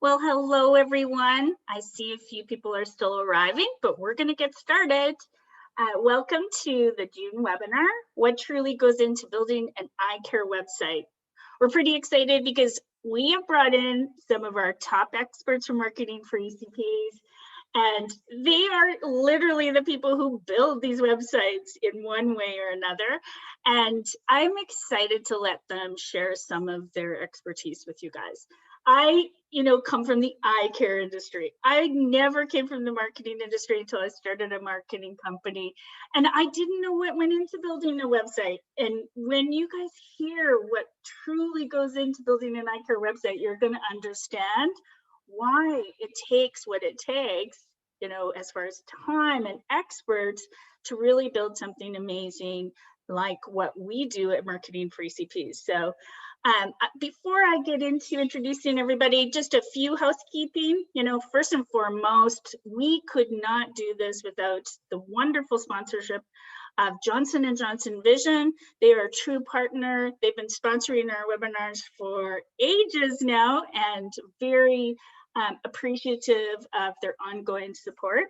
Well, hello everyone. I see a few people are still arriving, but we're going to get started. Welcome to the June webinar, What Truly Goes Into Building an Eye Care Website. We're pretty excited because we have brought in some of our top experts from marketing for ECPs, and they are literally the people who build these websites in one way or another. And I'm excited to let them share some of their expertise with you guys. I, come from the eye care industry. I never came from the marketing industry until I started a marketing company. And I didn't know what went into building a website. And when you guys hear what truly goes into building an eye care website, you're going to understand why it takes what it takes, as far as time and experts to really build something amazing like what we do at Marketing for ECPs. So before I get into introducing everybody, just a few housekeeping. First and foremost, we could not do this without the wonderful sponsorship of Johnson & Johnson Vision. They are a true partner. They've been sponsoring our webinars for ages now and very appreciative of their ongoing support.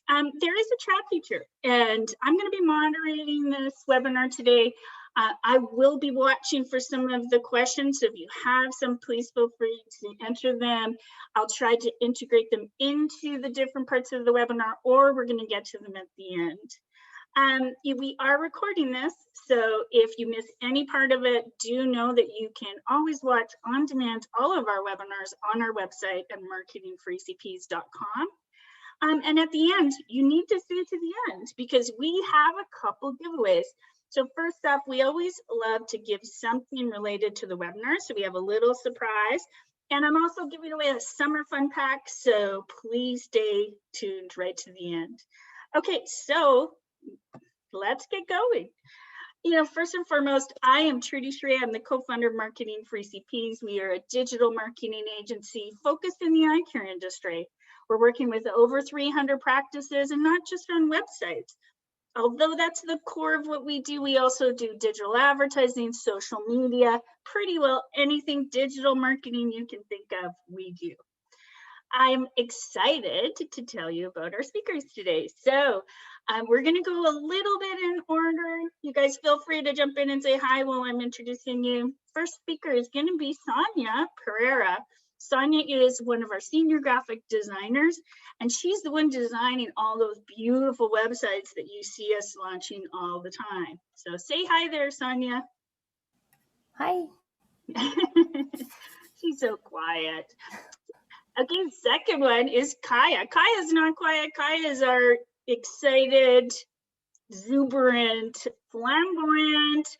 There is a chat feature, and I'm going to be moderating this webinar today. I will be watching for some of the questions. So if you have some, please feel free to enter them. I'll try to integrate them into the different parts of the webinar, or we're going to get to them at the end. We are recording this, so if you miss any part of it, do know that you can always watch on demand all of our webinars on our website at marketingforecps.com. And at the end, you need to stay to the end because we have a couple giveaways. So first off, we always love to give something related to the webinar. So we have a little surprise. And I'm also giving away a summer fun pack. So please stay tuned right to the end. Okay, so let's get going. First and foremost, I am Trudy Shrey. I'm the co-founder of Marketing for ECPs. We are a digital marketing agency focused in the eye care industry. We're working with over 300 practices and not just on websites. Although that's the core of what we do, we also do digital advertising, social media, pretty well anything digital marketing you can think of, we do. I'm excited to tell you about our speakers today. So we're going to go a little bit in order. You guys feel free to jump in and say hi while I'm introducing you. First speaker is going to be Sonia Pereira. Sonia is one of our senior graphic designers, and she's the one designing all those beautiful websites that you see us launching all the time. So say hi there, Sonia. Hi. She's so quiet. Okay, second one is Kaya. Kaya's not quiet. Kaya is our excited, exuberant, flamboyant,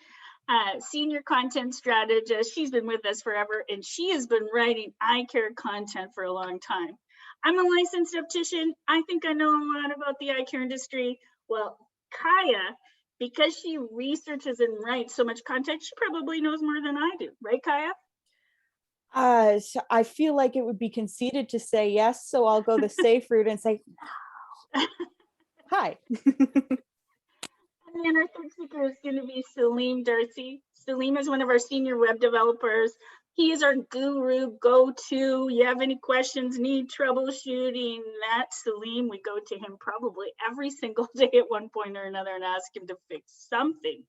senior content strategist. She's been with us forever, and she has been writing eye care content for a long time. I'm a licensed optician. I think I know a lot about the eye care industry. Well, Kaya, because she researches and writes so much content, she probably knows more than I do. Right, Kaya? So I feel like it would be conceited to say yes, so I'll go the safe route and say no. Hi. And then our third speaker is going to be Salim Darcy. Salim is one of our senior web developers. He is our guru, go-to. You have any questions, need troubleshooting, that's Salim. We go to him probably every single day at one point or another and ask him to fix something.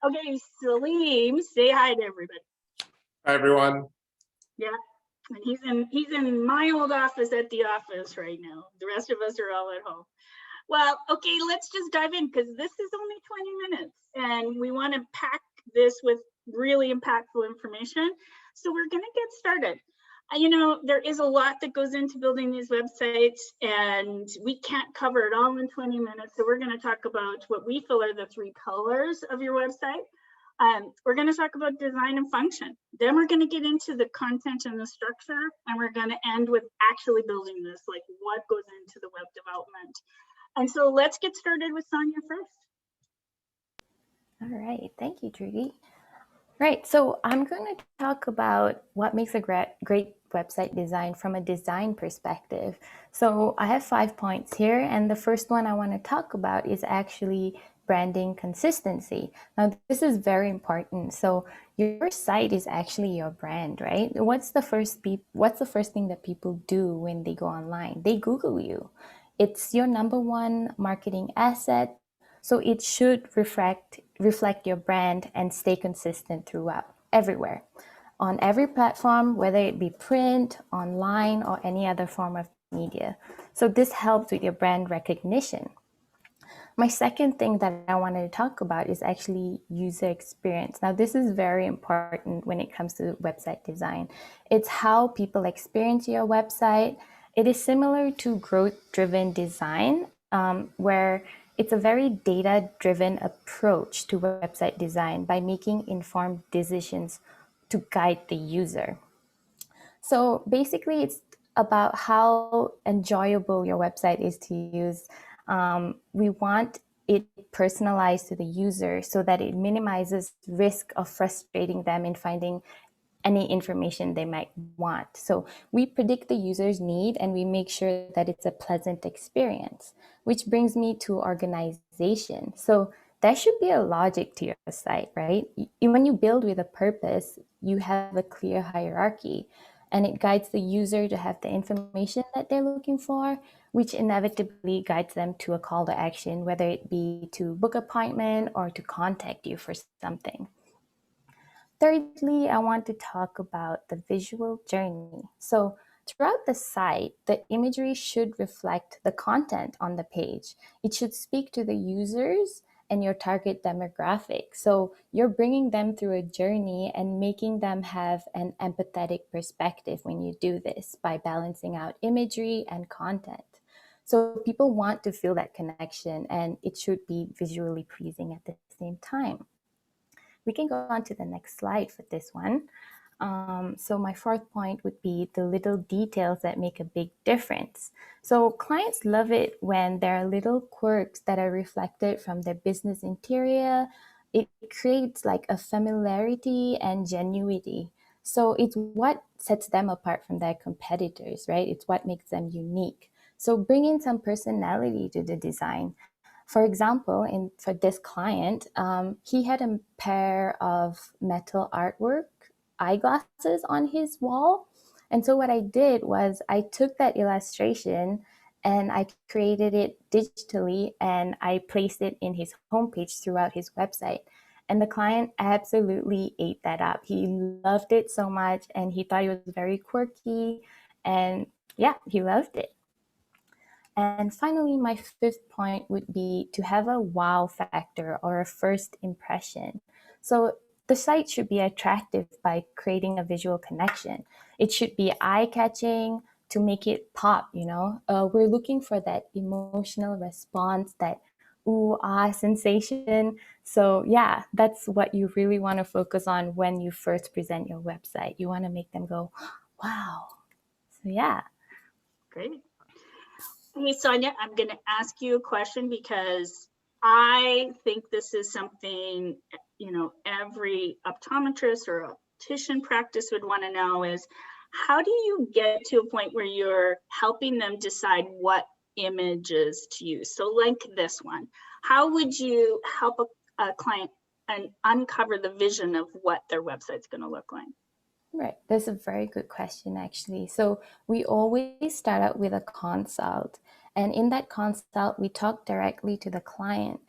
Okay, Salim, say hi to everybody. Hi, everyone. Yeah, and he's in my old office at the office right now. The rest of us are all at home. Well, okay, let's just dive in because this is only 20 minutes and we want to pack this with really impactful information. So we're going to get started. There is a lot that goes into building these websites and we can't cover it all in 20 minutes. So we're going to talk about what we feel are the 3 pillars of your website. We're going to talk about design and function. Then we're going to get into the content and the structure, and we're going to end with actually building this, like what goes into the web development. And so let's get started with Sonia first. All right, thank you, Trudy. Right, so I'm going to talk about what makes a great website design from a design perspective. So I have 5 points here, and the first one I want to talk about is actually branding consistency. Now, this is very important. So your site is actually your brand, right? What's the first thing that people do when they go online? They Google you. It's your number one marketing asset. So it should reflect your brand and stay consistent throughout, everywhere, on every platform, whether it be print, online, or any other form of media. So this helps with your brand recognition. My second thing that I wanted to talk about is actually user experience. Now, this is very important when it comes to website design. It's how people experience your website. It is similar to growth-driven design, where it's a very data-driven approach to website design by making informed decisions to guide the user. So basically, it's about how enjoyable your website is to use. We want it personalized to the user so that it minimizes risk of frustrating them in finding any information they might want. So we predict the user's need and we make sure that it's a pleasant experience, which brings me to organization. So there should be a logic to your site, right? When you build with a purpose, you have a clear hierarchy and it guides the user to have the information that they're looking for, which inevitably guides them to a call to action, whether it be to book an appointment or to contact you for something. Thirdly, I want to talk about the visual journey. So throughout the site, the imagery should reflect the content on the page. It should speak to the users and your target demographic. So you're bringing them through a journey and making them have an empathetic perspective when you do this by balancing out imagery and content. So people want to feel that connection and it should be visually pleasing at the same time. We can go on to the next slide for this one. So my fourth point would be the little details that make a big difference. So clients love it when there are little quirks that are reflected from their business interior. It creates like a familiarity and genuity. So it's what sets them apart from their competitors, right? It's what makes them unique. So bring in some personality to the design. For example, for this client, he had a pair of metal artwork eyeglasses on his wall. And so what I did was I took that illustration and I created it digitally and I placed it in his homepage throughout his website. And the client absolutely ate that up. He loved it so much and he thought it was very quirky. And yeah, he loved it. And finally, my fifth point would be to have a wow factor or a first impression. So the site should be attractive by creating a visual connection. It should be eye-catching to make it pop, you know? We're looking for that emotional response, that ooh, ah sensation. So yeah, that's what you really want to focus on when you first present your website. You want to make them go, wow. So yeah. Great. Hey, Sonia, I'm going to ask you a question because I think this is something, you know, every optometrist or optician practice would want to know is how do you get to a point where you're helping them decide what images to use? So like this one, how would you help a client and uncover the vision of what their website's going to look like? Right. That's a very good question, actually. So we always start out with a consult. And in that consult, we talk directly to the client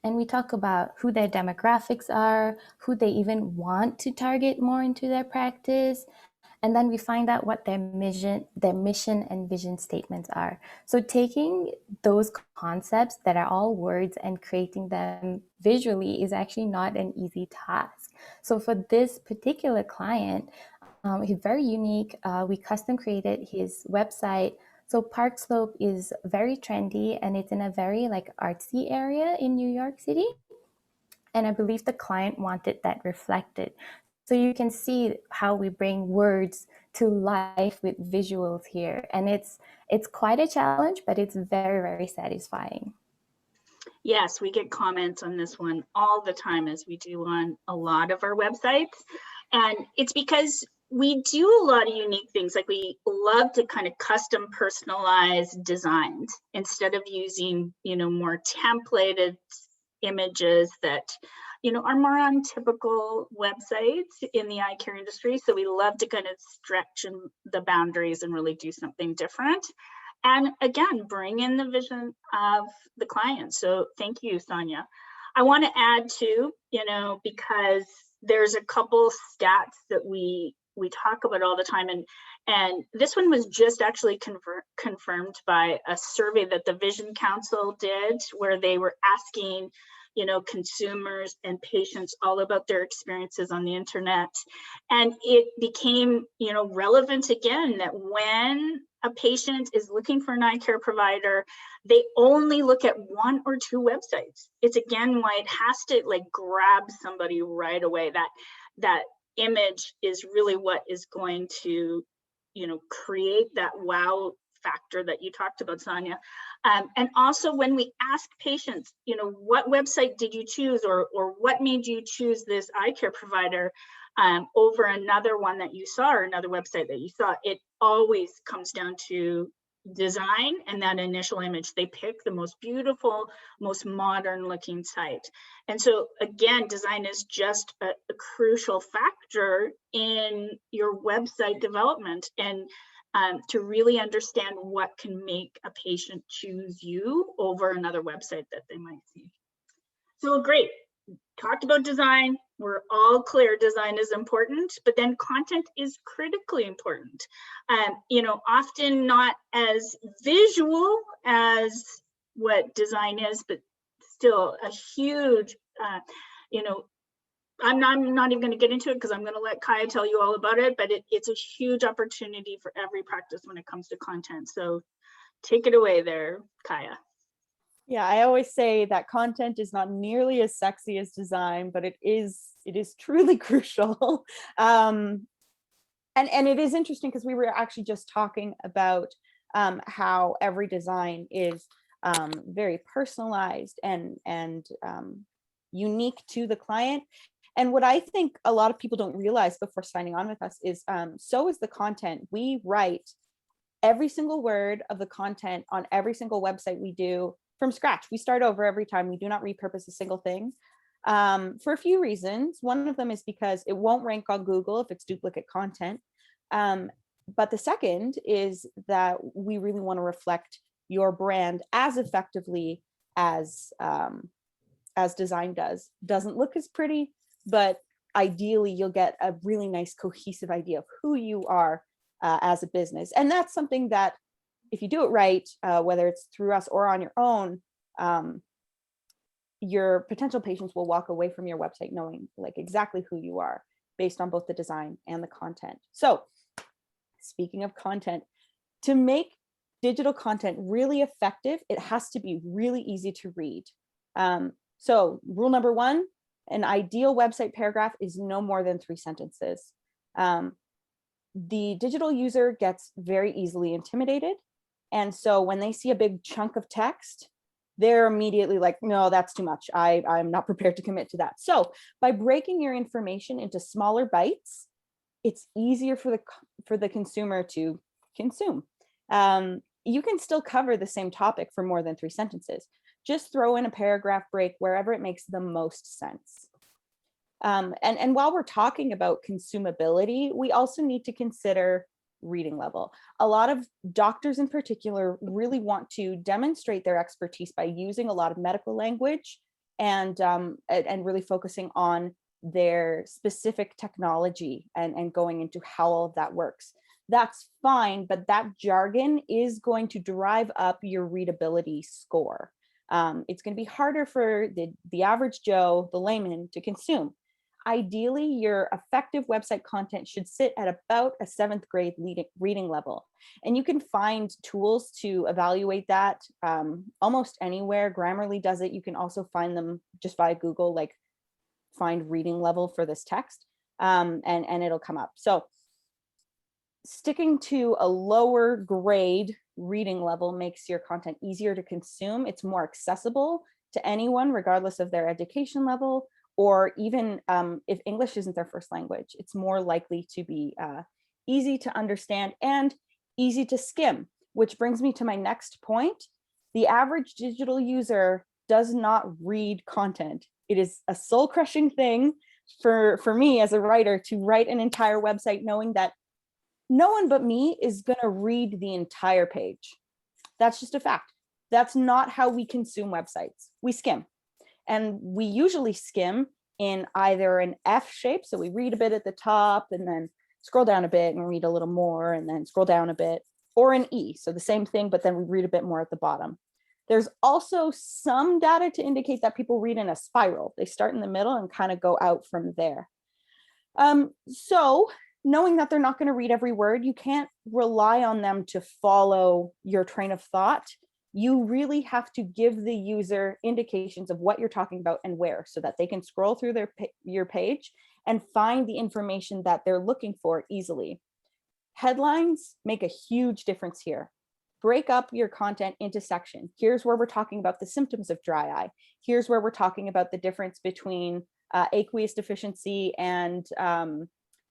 and we talk about who their demographics are, who they even want to target more into their practice. And then we find out what their mission and vision statements are. So taking those concepts that are all words and creating them visually is actually not an easy task. So for this particular client, he's very unique. We custom created his website. So Park Slope is very trendy and it's in a very like artsy area in New York City. And I believe the client wanted that reflected. So you can see how we bring words to life with visuals here. And it's quite a challenge, but it's very, very satisfying. Yes, we get comments on this one all the time as we do on a lot of our websites. And it's because we do a lot of unique things. Like we love to kind of custom personalize designs instead of using, you know, more templated images that, you know, are more on typical websites in the eye care industry. So we love to kind of stretch the boundaries and really do something different. And again, bring in the vision of the client. So thank you, Sonia. I want to add too, you know, because there's a couple stats that we talk about all the time, and this one was just actually confirmed by a survey that the Vision Council did, where they were asking, you know, consumers and patients all about their experiences on the internet. And it became, you know, relevant again that when a patient is looking for an eye care provider, they only look at one or two websites. It's again why it has to like grab somebody right away. That image is really what is going to, you know, create that wow factor that you talked about, Sonia. And also when we ask patients, you know, what website did you choose, or what made you choose this eye care provider over another one that you saw, or another website that you saw, it always comes down to design and that initial image. They pick the most beautiful, most modern looking site. And so again, design is just a crucial factor in your website development, and to really understand what can make a patient choose you over another website that they might see. So great, talked about design. We're all clear design is important, but then content is critically important. You know, often not as visual as what design is, but still a huge, you know, I'm not even going to get into it because I'm going to let Kaya tell you all about it, but it's a huge opportunity for every practice when it comes to content. So take it away there, Kaya. Yeah, I always say that content is not nearly as sexy as design, but it is truly crucial. And it is interesting because we were actually just talking about how every design is very personalized and unique to the client. And what I think a lot of people don't realize before signing on with us is so is the content. We write every single word of the content on every single website we do from scratch. We start over every time. We do not repurpose a single thing for a few reasons. One of them is because it won't rank on Google if it's duplicate content. But the second is that we really want to reflect your brand as effectively as design does. Doesn't look as pretty, but ideally you'll get a really nice cohesive idea of who you are as a business. And that's something that if you do it right, whether it's through us or on your own, your potential patients will walk away from your website knowing like exactly who you are based on both the design and the content. So speaking of content, to make digital content really effective, it has to be really easy to read. So rule number one, an ideal website paragraph is no more than 3 sentences. The digital user gets very easily intimidated. And so when they see a big chunk of text, they're immediately like, no, that's too much. I'm not prepared to commit to that. So by breaking your information into smaller bites, it's easier for the consumer to consume. You can still cover the same topic for more than 3 sentences. Just throw in a paragraph break wherever it makes the most sense. And while we're talking about consumability, we also need to consider reading level. A lot of doctors in particular really want to demonstrate their expertise by using a lot of medical language and really focusing on their specific technology and going into how all of that works. That's fine, but that jargon is going to drive up your readability score. It's going to be harder for the average Joe, the layman, to consume. Ideally, your effective website content should sit at about a 7th grade reading level. And you can find tools to evaluate that almost anywhere. Grammarly does it. You can also find them just via Google, like find reading level for this text, and it'll come up. So sticking to a lower grade reading level makes your content easier to consume. It's more accessible to anyone, regardless of their education level, or even if English isn't their first language. It's more likely to be easy to understand and easy to skim, which brings me to my next point. The average digital user does not read content. It is a soul crushing thing for me as a writer to write an entire website knowing that no one but me is going to read the entire page. That's just a fact. That's not how we consume websites. We skim, and we usually skim in either an F shape. So we read a bit at the top and then scroll down a bit and read a little more and then scroll down a bit, or an E. So the same thing, but then we read a bit more at the bottom. There's also some data to indicate that people read in a spiral. They start in the middle and kind of go out from there. So knowing that they're not going to read every word, you can't rely on them to follow your train of thought. You really have to give the user indications of what you're talking about and where, so that they can scroll through your page and find the information that they're looking for easily. Headlines make a huge difference here. Break up your content into sections. Here's where we're talking about the symptoms of dry eye. Here's where we're talking about the difference between aqueous deficiency and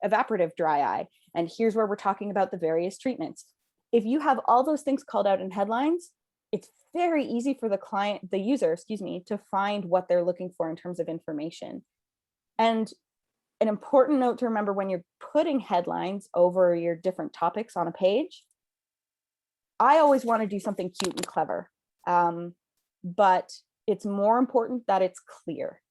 evaporative dry eye. And here's where we're talking about the various treatments. If you have all those things called out in headlines, it's very easy for the user, to find what they're looking for in terms of information. And an important note to remember when you're putting headlines over your different topics on a page, I always want to do something cute and clever, but it's more important that it's clear.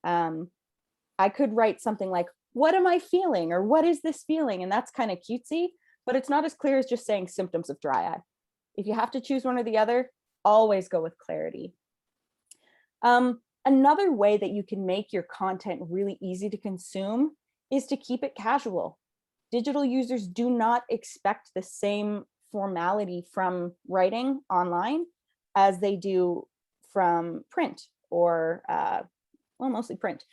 I could write something like, what am I feeling? Or what is this feeling? And that's kind of cutesy, but it's not as clear as just saying symptoms of dry eye. If you have to choose one or the other, always go with clarity. Another way that you can make your content really easy to consume is to keep it casual. Digital users do not expect the same formality from writing online as they do from print, or mostly print.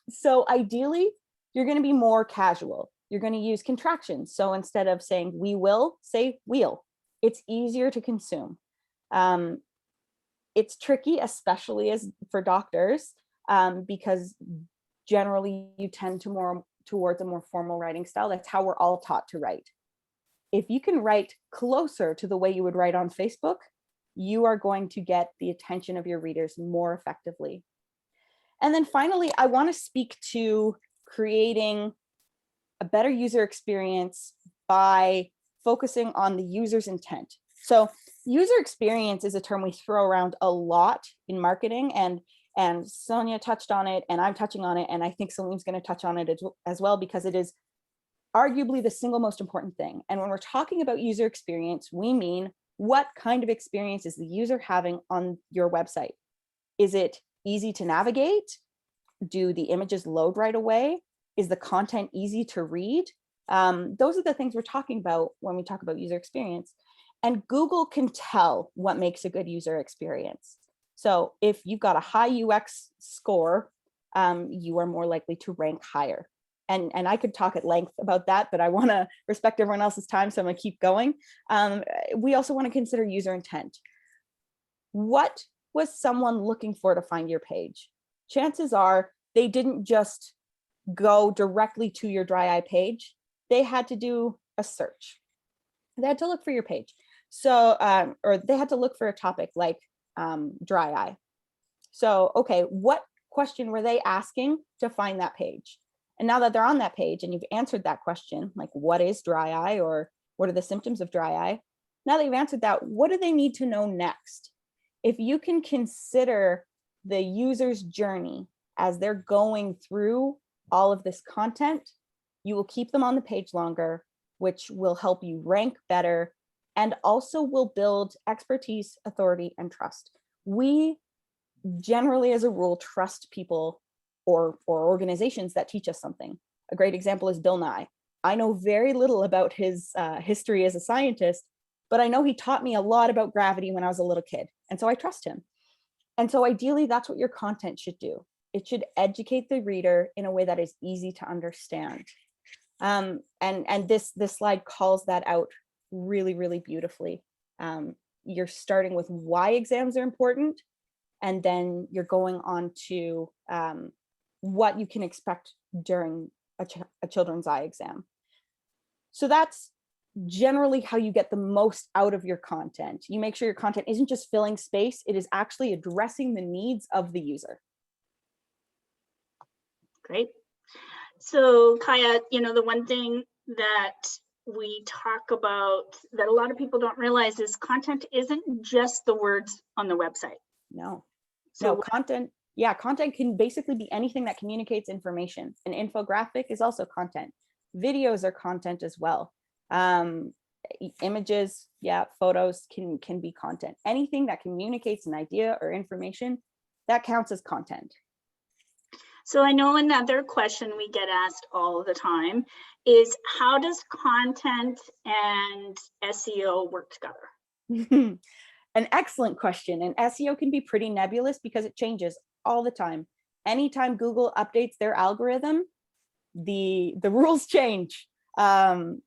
So ideally, you're going to be more casual. You're going to use contractions. So instead of saying we will, say we'll. It's easier to consume. It's tricky, especially for doctors, because generally you tend to towards a more formal writing style. That's how we're all taught to write. If you can write closer to the way you would write on Facebook, you are going to get the attention of your readers more effectively. And then finally, I want to speak to creating a better user experience by focusing on the user's intent. So user experience is a term we throw around a lot in marketing, and Sonia touched on it, and I'm touching on it, and I think Salim's going to touch on it as well, because it is arguably the single most important thing. And when we're talking about user experience, we mean, what kind of experience is the user having on your website? Is it easy to navigate? Do the images load right away? Is the content easy to read? Those are the things we're talking about when we talk about user experience. And Google can tell what makes a good user experience. So if you've got a high UX score, you are more likely to rank higher. And I could talk at length about that, but I want to respect everyone else's time, so I'm going to keep going. We also want to consider user intent. What was someone looking for to find your page? Chances are they didn't just go directly to your dry eye page. They had to do a search. They had to look for your page. So, or they had to look for a topic like dry eye. So, okay, what question were they asking to find that page? And now that they're on that page and you've answered that question, like what is dry eye, or what are the symptoms of dry eye? Now that you've answered that, what do they need to know next? If you can consider the user's journey as they're going through all of this content, you will keep them on the page longer, which will help you rank better and also will build expertise, authority, and trust. We generally, as a rule, trust people or organizations that teach us something. A great example is Bill Nye. I know very little about his history as a scientist, but I know he taught me a lot about gravity when I was a little kid. And so I trust him. And so ideally, that's what your content should do. It should educate the reader in a way that is easy to understand. And this slide calls that out really, really beautifully. You're starting with why exams are important, and then you're going on to what you can expect during a children's eye exam. So that's generally how you get the most out of your content. You make sure your content isn't just filling space, it is actually addressing the needs of the user. Great. So Kaya, the one thing that we talk about that a lot of people don't realize is content isn't just the words on the website. No, So content can basically be anything that communicates information. An infographic is also content. Videos are content as well. Images, photos can be content. Anything that communicates an idea or information, that counts as content. So I know another question we get asked all the time is, how does content and SEO work together? An excellent question. And SEO can be pretty nebulous because it changes all the time. Anytime Google updates their algorithm, the rules change. And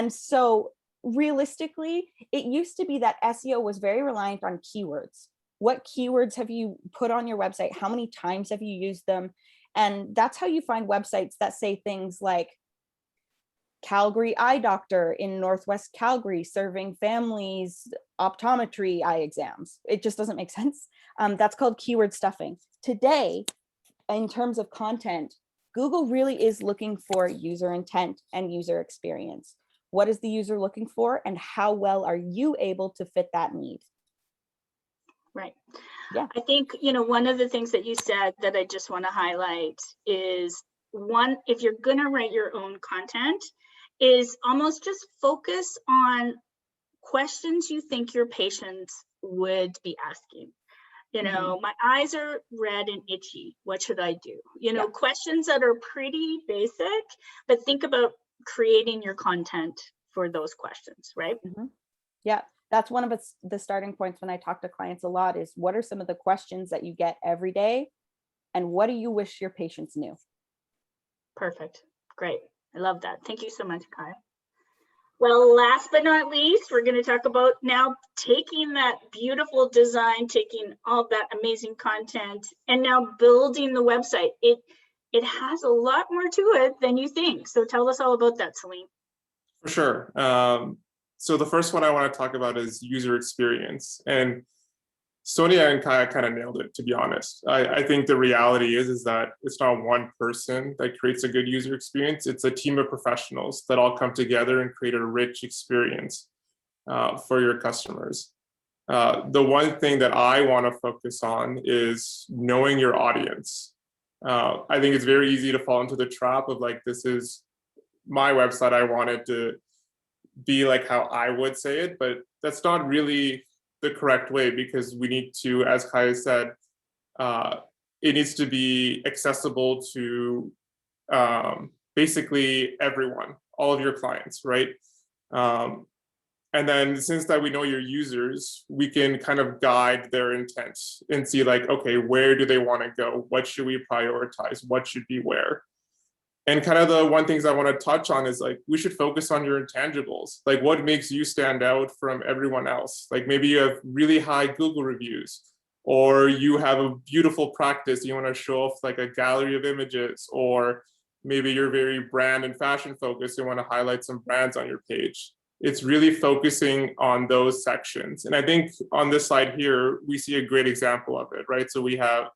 so realistically, it used to be that SEO was very reliant on keywords. What keywords have you put on your website? How many times have you used them? And that's how you find websites that say things like Calgary eye doctor in Northwest Calgary serving families optometry eye exams. It just doesn't make sense. That's called keyword stuffing. Today, in terms of content, Google really is looking for user intent and user experience. What is the user looking for, and how well are you able to fit that need? Right. Yeah. I think, one of the things that you said that I just want to highlight is, one, if you're going to write your own content, is almost just focus on questions you think your patients would be asking. My eyes are red and itchy. What should I do? Questions that are pretty basic, but think about creating your content for those questions, right? Mm-hmm. Yeah, that's one of the starting points when I talk to clients a lot is, what are some of the questions that you get every day, and what do you wish your patients knew? Perfect. Great. I love that. Thank you so much, Kai. Well, last but not least, we're going to talk about now taking that beautiful design, taking all that amazing content, and now building the website. It has a lot more to it than you think. So tell us all about that, Celine. For sure. So the first one I want to talk about is user experience. And Sonia and Kaya kind of nailed it, to be honest. I think the reality is that it's not one person that creates a good user experience. It's a team of professionals that all come together and create a rich experience for your customers. The one thing that I want to focus on is knowing your audience. I think it's very easy to fall into the trap of like, this is my website, I want it to be like how I would say it, but that's not really the correct way, because we need to, as Kaya said, it needs to be accessible to basically everyone, all of your clients, right? And then since that we know your users, we can kind of guide their intent and see like, okay, where do they want to go? What should we prioritize? What should be where? And kind of the one things I want to touch on is like, we should focus on your intangibles. Like what makes you stand out from everyone else? Like maybe you have really high Google reviews, or you have a beautiful practice. You want to show off like a gallery of images, or maybe you're very brand and fashion focused. You want to highlight some brands on your page. It's really focusing on those sections. And I think on this slide here, we see a great example of it, right? So we have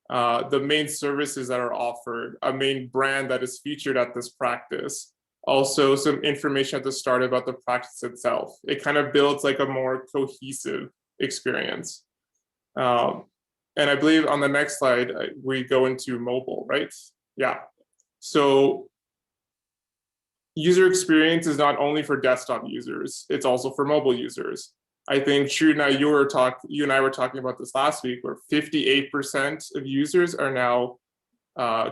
the main services that are offered, a main brand that is featured at this practice, also some information at the start about the practice itself. It kind of builds like a more cohesive experience. And I believe on the next slide, we go into mobile, right? Yeah. So user experience is not only for desktop users, it's also for mobile users. I think Shrina, you and I were talking about this last week, where 58% of users are now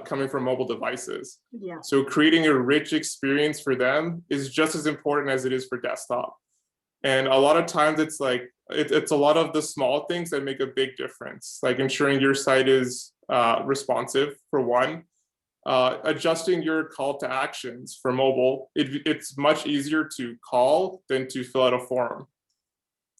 coming from mobile devices. Yeah. So creating a rich experience for them is just as important as it is for desktop. And a lot of times it's like, it's a lot of the small things that make a big difference, like ensuring your site is responsive for one, adjusting your call to actions for mobile. It's much easier to call than to fill out a form.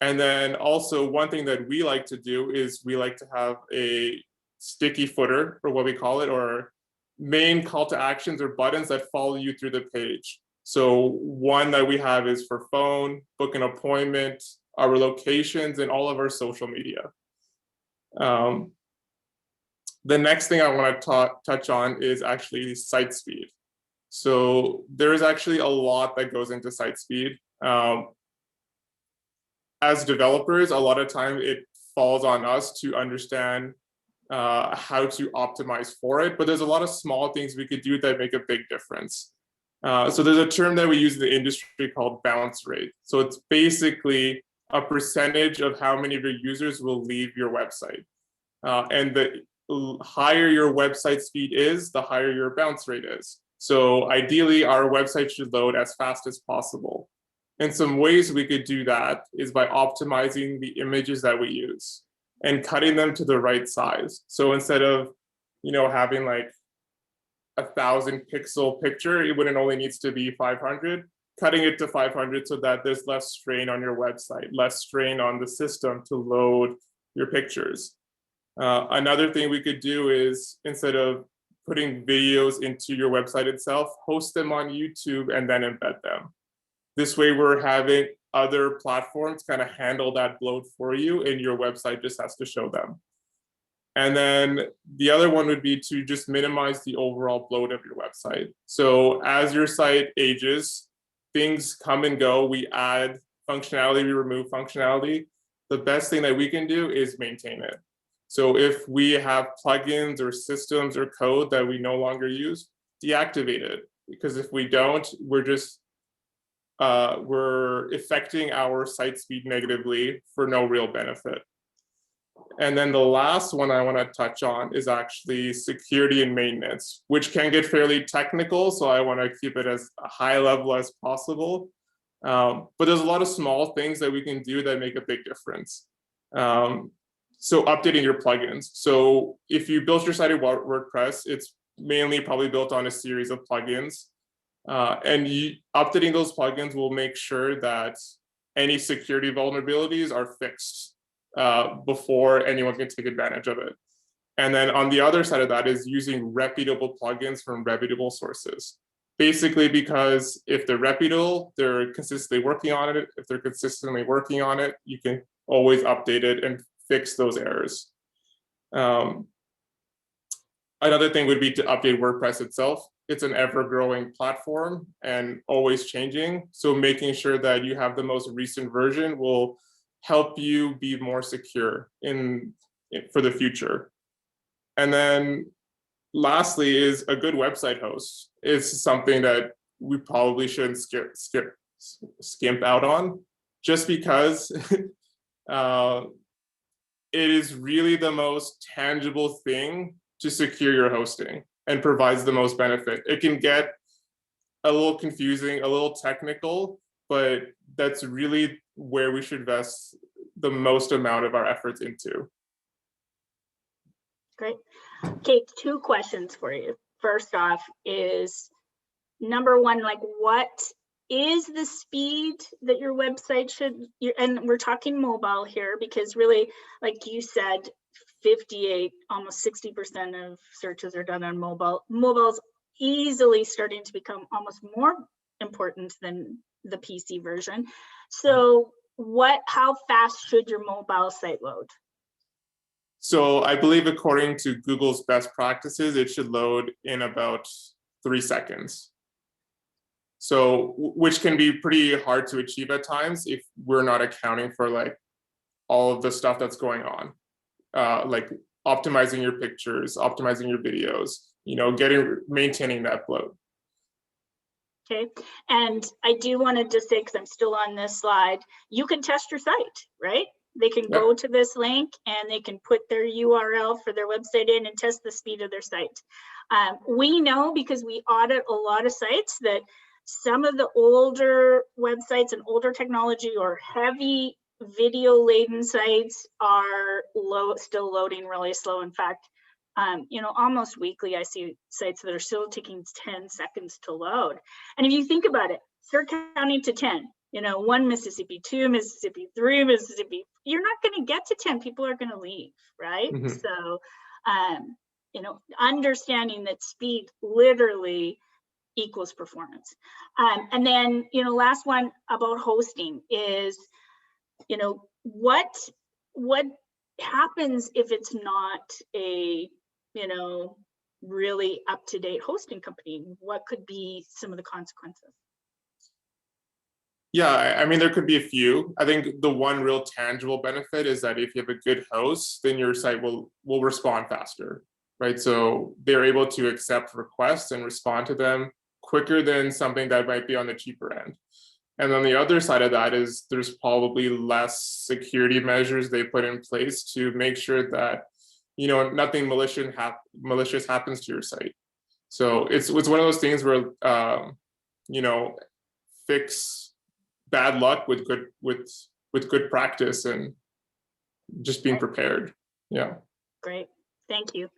And then also one thing that we like to do is we like to have a sticky footer, or what we call it, or main call to actions or buttons that follow you through the page. So one that we have is for phone, book an appointment, our locations, and all of our social media. The next thing I want to touch on is actually site speed. So there's actually a lot that goes into site speed. As developers, a lot of time it falls on us to understand how to optimize for it, but there's a lot of small things we could do that make a big difference. So there's a term that we use in the industry called bounce rate. So it's basically a percentage of how many of your users will leave your website. And the higher your website speed is, the higher your bounce rate is. So ideally, our website should load as fast as possible. And some ways we could do that is by optimizing the images that we use and cutting them to the right size. So instead of, having like 1,000 pixel picture, when it only needs to be 500, cutting it to 500 so that there's less strain on your website, less strain on the system to load your pictures. Another thing we could do is, instead of putting videos into your website itself, host them on YouTube and then embed them. This way we're having other platforms kind of handle that bloat for you, and your website just has to show them. And then the other one would be to just minimize the overall bloat of your website. So as your site ages, things come and go. We add functionality, we remove functionality. The best thing that we can do is maintain it. So if we have plugins or systems or code that we no longer use, deactivate it. Because if we don't, we're affecting our site speed negatively for no real benefit. And then the last one I want to touch on is actually security and maintenance, which can get fairly technical. So I want to keep it as high level as possible. But there's a lot of small things that we can do that make a big difference. So updating your plugins. So if you built your site in WordPress, it's mainly probably built on a series of plugins. And updating those plugins will make sure that any security vulnerabilities are fixed before anyone can take advantage of it. And then on the other side of that is using reputable plugins from reputable sources. Basically, because if they're reputable, they're consistently working on it. If they're consistently working on it, you can always update it and fix those errors. Another thing would be to update WordPress itself. It's an ever-growing platform and always changing. So making sure that you have the most recent version will help you be more secure for the future. And then lastly is a good website host. It's something that we probably shouldn't skimp out on, just because it is really the most tangible thing to secure your hosting and provides the most benefit. It can get a little confusing, a little technical, but that's really where we should invest the most amount of our efforts into. Great. Okay, 2 questions for you. First off is, number one, like, what is the speed that your website should, and we're talking mobile here, because really, like you said, 58, almost 60% of searches are done on mobile. Mobile's easily starting to become almost more important than the PC version. So how fast should your mobile site load? So I believe according to Google's best practices, it should load in about 3 seconds. So, which can be pretty hard to achieve at times if we're not accounting for like all of the stuff that's going on. Like optimizing your pictures, optimizing your videos, maintaining that flow. Okay, and I do want to just say, because I'm still on this slide, you can test your site, right? They can go to this link and they can put their URL for their website in and test the speed of their site. We know, because we audit a lot of sites, that some of the older websites and older technology or heavy video laden sites are still loading really slow. In fact, almost weekly I see sites that are still taking 10 seconds to load. And if you think about it, start counting to 10, 1 Mississippi, 2 Mississippi, 3 Mississippi, you're not going to get to 10. People are going to leave, right? Mm-hmm. So, understanding that speed literally equals performance. And then, last one about hosting is, what happens if it's not a, really up-to-date hosting company? What could be some of the consequences? Yeah, I mean, there could be a few. I think the one real tangible benefit is that if you have a good host, then your site will respond faster, right? So they're able to accept requests and respond to them quicker than something that might be on the cheaper end. And then the other side of that is there's probably less security measures they put in place to make sure that, nothing malicious happens to your site. So it's one of those things where, fix bad luck with good practice and just being prepared. Yeah. Great, thank you.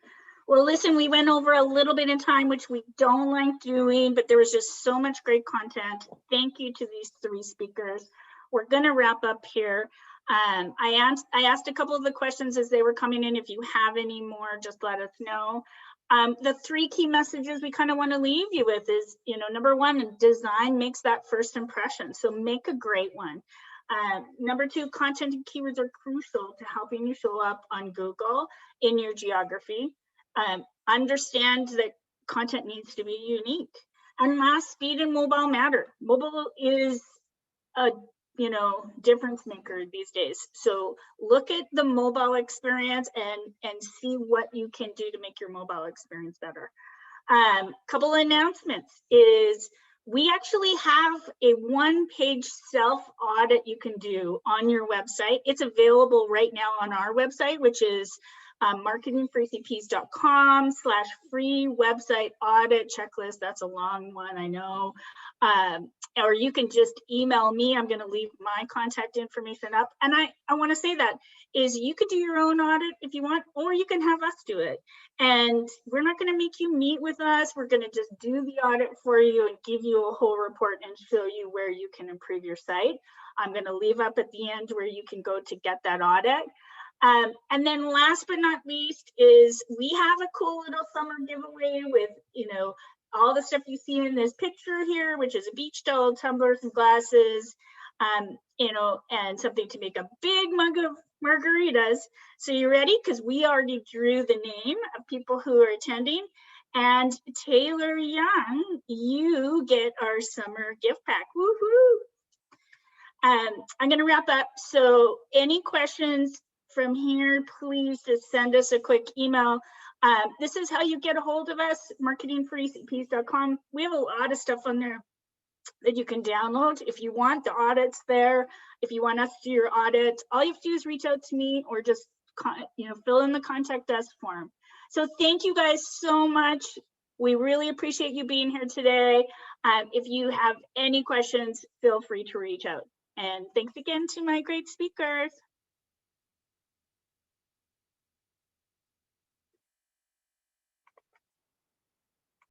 Well, listen, we went over a little bit in time, which we don't like doing, but there was just so much great content. Thank you to these 3 speakers. We're going to wrap up here. I asked a couple of the questions as they were coming in. If you have any more, just let us know. The 3 key messages we kind of want to leave you with is, number 1, design makes that first impression. So make a great one. Number 2, content and keywords are crucial to helping you show up on Google in your geography. Understand that content needs to be unique. And last, speed and mobile matter. Mobile is a difference maker these days. So look at the mobile experience and see what you can do to make your mobile experience better. Couple announcements is we actually have a 1-page self-audit you can do on your website. It's available right now on our website, which is marketingforecps.com/free website audit checklist. That's a long one, I know. Or you can just email me. I'm going to leave my contact information up. And I want to say that is you could do your own audit if you want, or you can have us do it. And we're not going to make you meet with us. We're going to just do the audit for you and give you a whole report and show you where you can improve your site. I'm going to leave up at the end where you can go to get that audit. And then last but not least is we have a cool little summer giveaway with, all the stuff you see in this picture here, which is a beach towel, tumblers and glasses, and something to make a big mug of margaritas. So you ready? Because we already drew the name of people who are attending. And Taylor Young, you get our summer gift pack. Woohoo! I'm going to wrap up. So any questions from here, please just send us a quick email. This is how you get a hold of us, marketingforecps.com. We have a lot of stuff on there that you can download. If you want the audits there, if you want us to do your audit, all you have to do is reach out to me or just fill in the contact us form. So thank you guys so much. We really appreciate you being here today. If you have any questions, feel free to reach out. And thanks again to my great speakers.